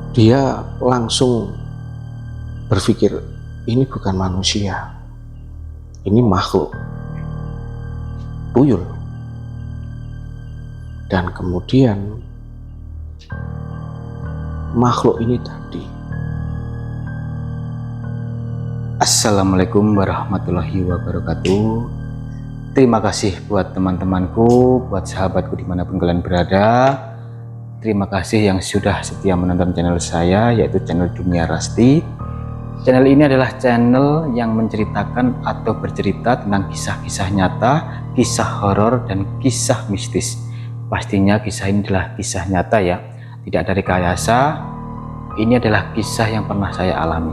dia langsung berpikir, ini bukan manusia, ini makhluk tuyul. Dan kemudian makhluk ini tadi. Assalamualaikum warahmatullahi wabarakatuh. Terima kasih buat teman-temanku, buat sahabatku dimanapun kalian berada. Terima kasih yang sudah setia menonton channel saya, yaitu channel Dunia Rasti. Channel ini adalah channel yang menceritakan atau bercerita tentang kisah-kisah nyata, kisah horor, dan kisah mistis. Pastinya kisah ini adalah kisah nyata ya, tidak ada rekayasa. Ini adalah kisah yang pernah saya alami.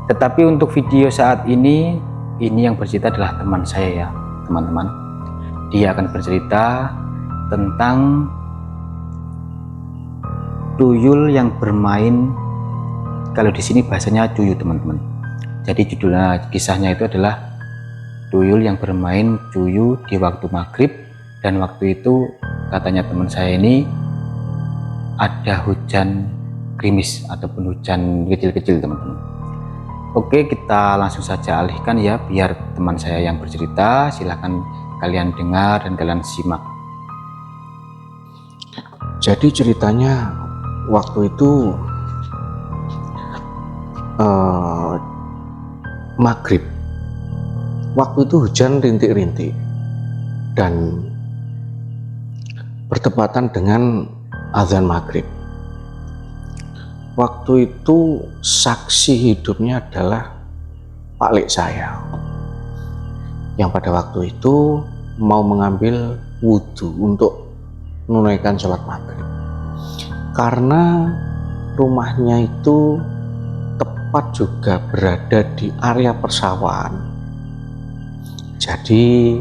Tetapi untuk video saat ini yang bercerita adalah teman saya ya, teman-teman. Dia akan bercerita tentang tuyul yang bermain. Kalau di sini bahasanya cuyu, teman-teman. Jadi judulnya kisahnya itu adalah tuyul yang bermain cuyu di waktu maghrib. Dan waktu itu katanya teman saya ini ada hujan gerimis ataupun hujan kecil-kecil, teman-teman. Oke, kita langsung saja alihkan ya, biar teman saya yang bercerita. Silahkan kalian dengar dan kalian simak. Jadi ceritanya waktu itu maghrib. Waktu itu hujan rintik-rintik dan bertepatan dengan azan maghrib. Waktu itu saksi hidupnya adalah Pak Lek saya, yang pada waktu itu mau mengambil wudhu untuk menunaikan sholat maghrib. Karena rumahnya itu tepat juga berada di area persawahan, jadi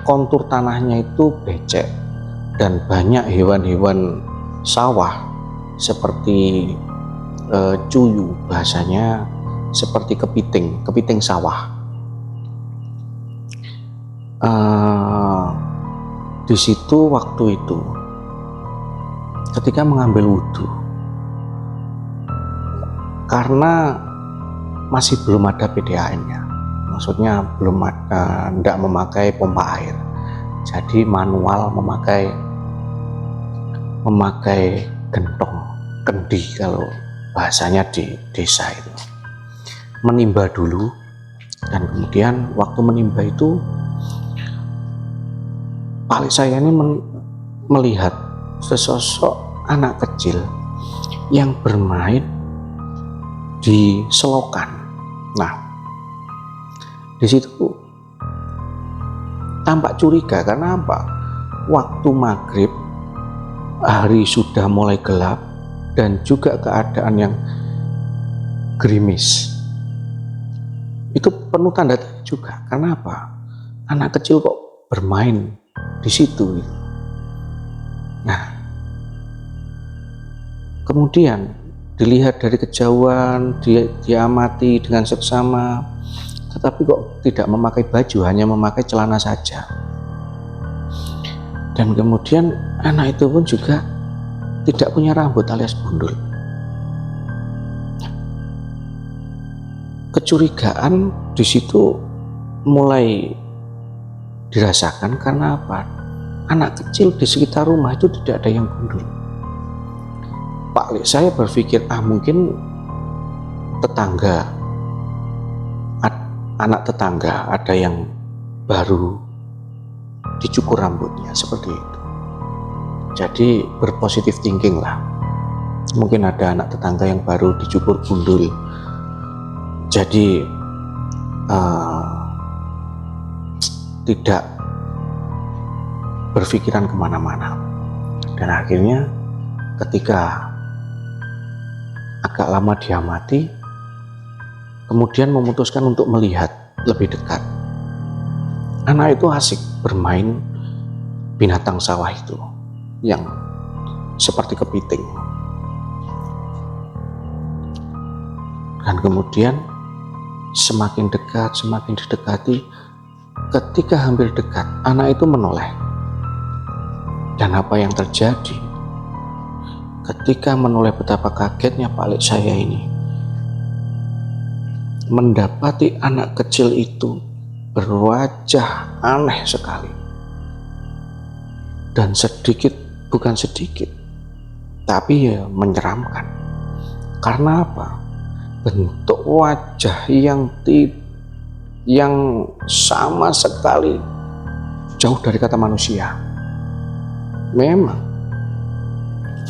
kontur tanahnya itu becek dan banyak hewan-hewan sawah seperti cuyu, bahasanya seperti kepiting sawah. Di situ waktu itu ketika mengambil wudhu, karena masih belum ada PDAM-nya, maksudnya belum ada, tidak memakai pompa air, jadi manual memakai gentong, kendi kalau bahasanya di desa itu. Menimba dulu, dan kemudian waktu menimba itu Pak saya ini melihat sesosok anak kecil yang bermain di selokan. Nah, di situ tampak curiga karena apa? Waktu maghrib, hari sudah mulai gelap dan juga keadaan yang gerimis. Itu penuh tanda tanya juga. Karena apa? Anak kecil kok bermain di situ. Nah, kemudian dilihat dari kejauhan, diamati dengan seksama, tetapi kok tidak memakai baju, hanya memakai celana saja. Dan kemudian anak itu pun juga tidak punya rambut alias gundul. Kecurigaan di situ mulai dirasakan karena apa? Anak kecil di sekitar rumah itu tidak ada yang gundul. Pak Lek saya berpikir, mungkin tetangga, anak tetangga ada yang baru dicukur rambutnya, seperti itu. Jadi berpositif thinking lah, mungkin ada anak tetangga yang baru dicukur gundul, jadi tidak berpikiran kemana-mana. Dan akhirnya ketika agak lama diamati, kemudian memutuskan untuk melihat lebih dekat. Anak itu asik bermain binatang sawah itu yang seperti kepiting. Dan kemudian semakin dekat, semakin didekati. Ketika hampir dekat, anak itu menoleh. Dan apa yang terjadi ketika menoleh betapa kagetnya Pak Lek saya ini mendapati anak kecil itu berwajah aneh sekali, dan bukan sedikit, tapi ya menyeramkan. Karena apa? Bentuk wajah yang sama sekali jauh dari kata manusia. Memang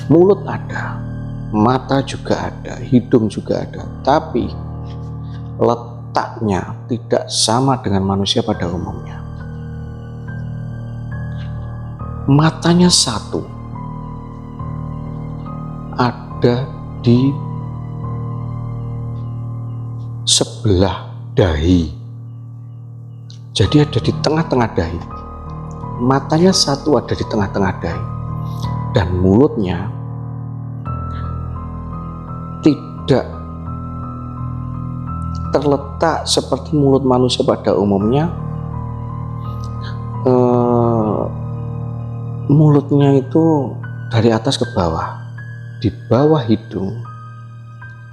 mulut ada, mata juga ada, hidung juga ada, tapi letaknya tidak sama dengan manusia pada umumnya. Matanya satu, ada di sebelah dahi. Jadi ada di tengah-tengah dahi. Matanya satu ada di tengah-tengah dahi. Dan mulutnya tidak terletak seperti mulut manusia pada umumnya. Mulutnya itu dari atas ke bawah, di bawah hidung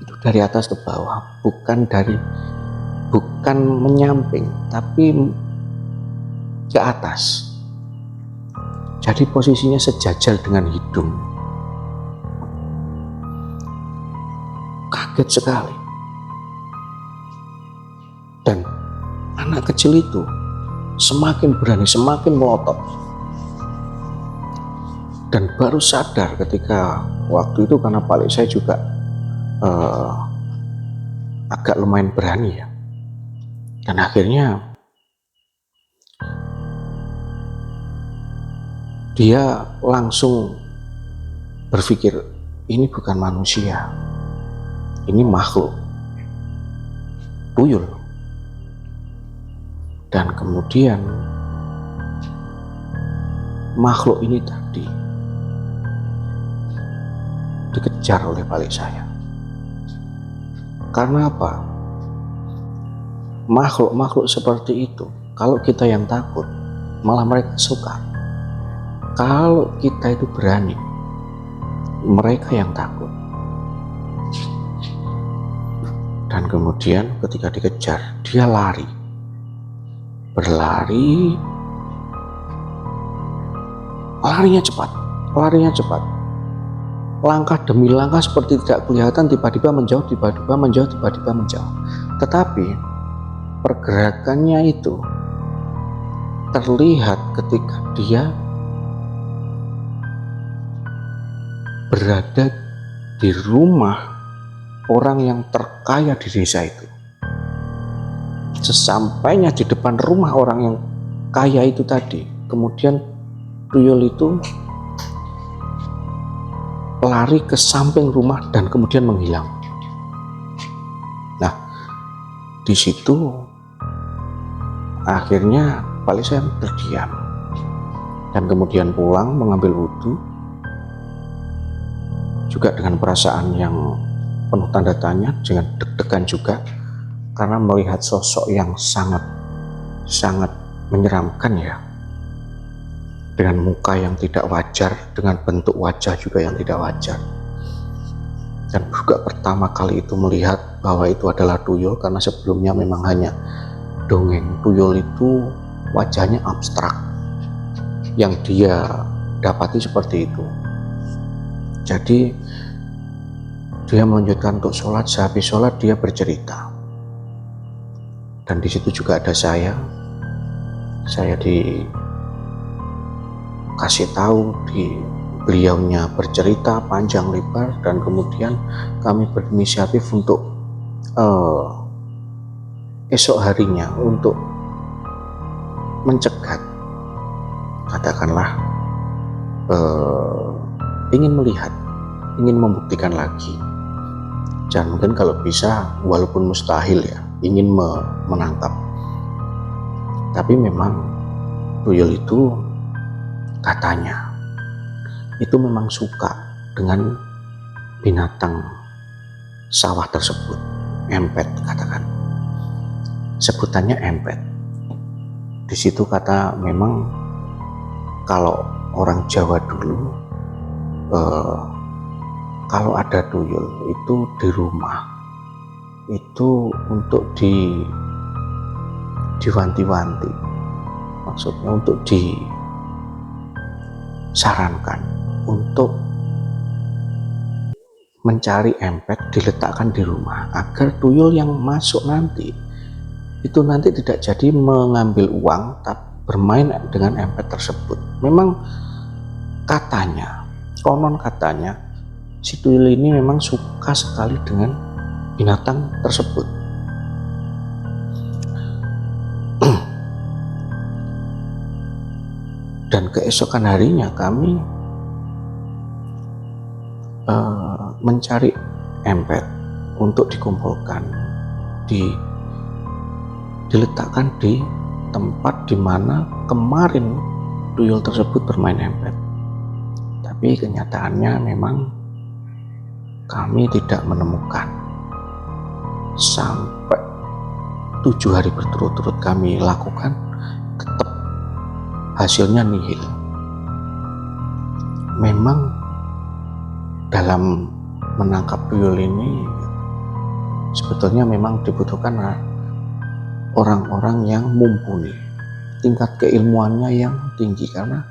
itu dari atas ke bawah, bukan menyamping, tapi ke atas. Jadi posisinya sejajar dengan hidung. Kaget sekali. Dan anak kecil itu semakin berani, semakin melotot. Dan baru sadar ketika waktu itu, karena Pak Lek saya juga agak lumayan berani ya. Dan akhirnya dia langsung berpikir, ini bukan manusia, ini makhluk, tuyul. Dan kemudian makhluk ini tadi dikejar oleh Pak Lek saya. Karena apa? Makhluk-makhluk seperti itu, kalau kita yang takut, malah mereka suka. Kalau kita itu berani, mereka yang takut. Dan kemudian ketika dikejar, dia lari. Berlari, larinya cepat. Langkah demi langkah seperti tidak kelihatan, tiba-tiba menjauh. Tetapi pergerakannya itu terlihat ketika dia berada di rumah orang yang terkaya di desa itu. Sesampainya di depan rumah orang yang kaya itu tadi, kemudian tuyul itu lari ke samping rumah dan kemudian menghilang. Nah, di situ akhirnya Pak Lek saya terdiam dan kemudian pulang mengambil wudhu, juga dengan perasaan yang penuh tanda tanya, dengan deg-degan juga, karena melihat sosok yang sangat menyeramkan ya, dengan muka yang tidak wajar, dengan bentuk wajah juga yang tidak wajar. Dan juga pertama kali itu melihat bahwa itu adalah tuyul, karena sebelumnya memang hanya dongeng. Tuyul itu wajahnya abstrak, yang dia dapati seperti itu. Jadi dia melanjutkan untuk sholat. Sehabis sholat dia bercerita, dan di situ juga ada saya dikasih tahu, beliaunya bercerita panjang lebar, dan kemudian kami berinisiatif untuk esok harinya untuk mencegat, katakanlah ingin melihat, ingin membuktikan lagi, dan mungkin kalau bisa, walaupun mustahil ya, ingin menangkap. Tapi memang tuyul itu katanya itu memang suka dengan binatang sawah tersebut, empet, katakan sebutannya empet. Di situ kata memang kalau orang Jawa dulu, kalau ada tuyul itu di rumah itu untuk diwanti-wanti, maksudnya untuk disarankan untuk mencari empet diletakkan di rumah agar tuyul yang masuk nanti itu nanti tidak jadi mengambil uang tapi bermain dengan empet tersebut. Memang katanya, konon katanya si tuyul ini memang suka sekali dengan binatang tersebut. Dan keesokan harinya kami mencari empet untuk dikumpulkan, diletakkan di tempat di mana kemarin tuyul tersebut bermain empet. Tapi kenyataannya memang kami tidak menemukan. Sampai 7 hari berturut-turut kami lakukan, tetap hasilnya nihil. Memang dalam menangkap tuyul ini sebetulnya memang dibutuhkan orang-orang yang mumpuni, tingkat keilmuannya yang tinggi, karena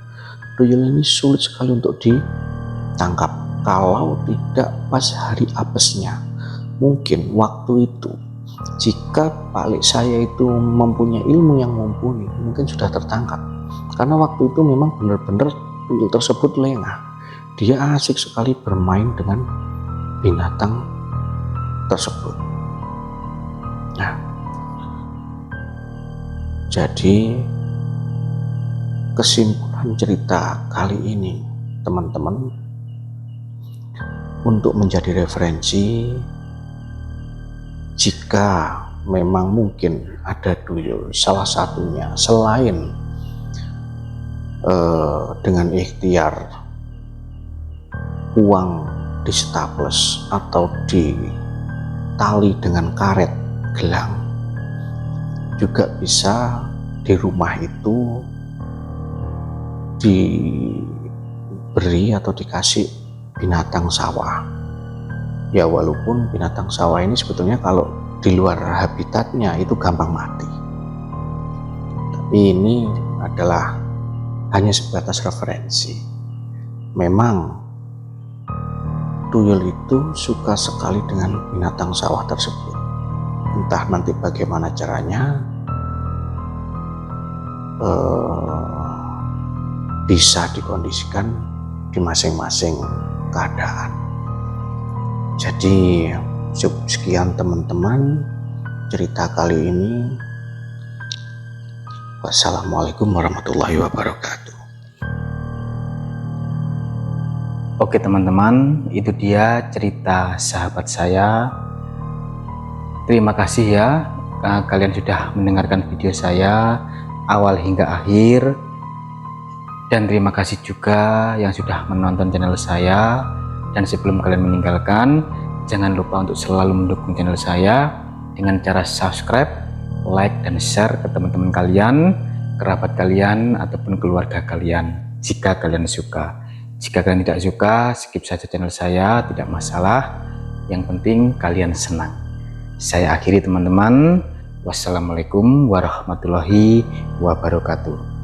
tuyul ini sulit sekali untuk ditangkap kalau tidak pas hari apesnya. Mungkin waktu itu jika Pak saya itu mempunyai ilmu yang mumpuni, mungkin sudah tertangkap, karena waktu itu memang benar-benar tuyul tersebut lengah. Dia asik sekali bermain dengan binatang tersebut. Nah, jadi kesimpulan cerita kali ini, teman-teman, untuk menjadi referensi, jika memang mungkin ada tuyul, salah satunya selain dengan ikhtiar uang di staples atau di tali dengan karet gelang, juga bisa di rumah itu diberi atau dikasih binatang sawah. Ya, walaupun binatang sawah ini sebetulnya kalau di luar habitatnya itu gampang mati, tapi ini adalah hanya sebatas referensi. Memang tuyul itu suka sekali dengan binatang sawah tersebut. Entah nanti bagaimana caranya bisa dikondisikan di masing-masing keadaan. Jadi sekian teman-teman cerita kali ini. Wassalamualaikum warahmatullahi wabarakatuh. Oke teman-teman, itu dia cerita sahabat saya. Terima kasih ya, kalian sudah mendengarkan video saya awal hingga akhir. Dan terima kasih juga yang sudah menonton channel saya. Dan sebelum kalian meninggalkan, jangan lupa untuk selalu mendukung channel saya dengan cara subscribe, like, dan share ke teman-teman kalian, kerabat kalian, ataupun keluarga kalian jika kalian suka. Jika kalian tidak suka, skip saja channel saya, tidak masalah. Yang penting kalian senang. Saya akhiri teman-teman. Wassalamualaikum warahmatullahi wabarakatuh.